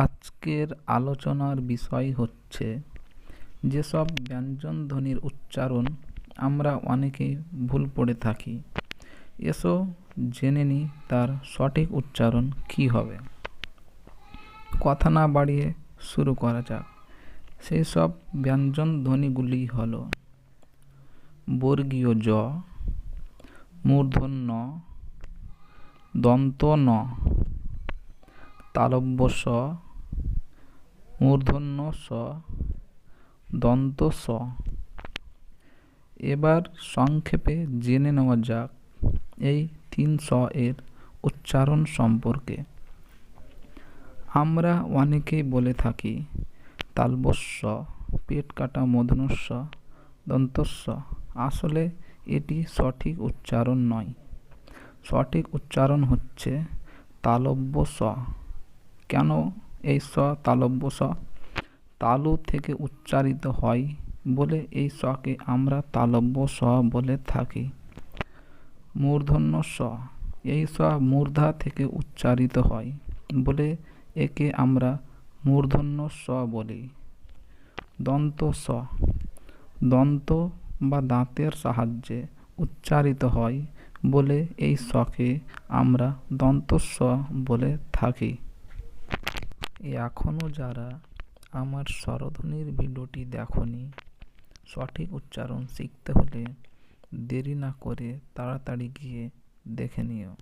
আজকের আলোচনার বিষয় হচ্ছে যেসব ব্যঞ্জনধ্বনির উচ্চারণ আমরা অনেকেই ভুল পড়ে থাকি। এসো জেনে নিই তার সঠিক উচ্চারণ কী হবে। কথা না বাড়িয়ে শুরু করা যাক। সেই সব ব্যঞ্জনধ্বনিগুলি হল বর্গীয় জ, মূর্ধন্য ন, দন্ত ন, তালব্য স, মূর্ধন্য স, দন্ত স। এবার সংক্ষেপে জেনে নেওয়া যাক এই 3 স এর উচ্চারণ সম্পর্কে। আমরা অনেকেই বলে থাকি তালব্যস্য, পেট কাটা মূর্ধন্যস্য, দন্তস্য। আসলে এটি সঠিক উচ্চারণ নয়। সঠিক উচ্চারণ হচ্ছে তালব্য স। কেন এই স তালব্য স? তালু থেকে উচ্চারিত হয় বলে এই সকে আমরা তালব্য স বলে থাকি। মূর্ধন্য স, এই স মূর্ধা থেকে উচ্চারিত হয় বলে একে আমরা মূর্ধন্য স বলি। দন্ত স, দন্ত বা দাঁতের সাহায্যে উচ্চারিত হয় বলে এই সকে আমরা দন্ত স বলে থাকি। এখনও যারা আমার স্বরধ্বনির ভিডিওটি দেখোনি, সঠিক উচ্চারণ শিখতে হলে দেরি না করে তাড়াতাড়ি গিয়ে দেখে নিও।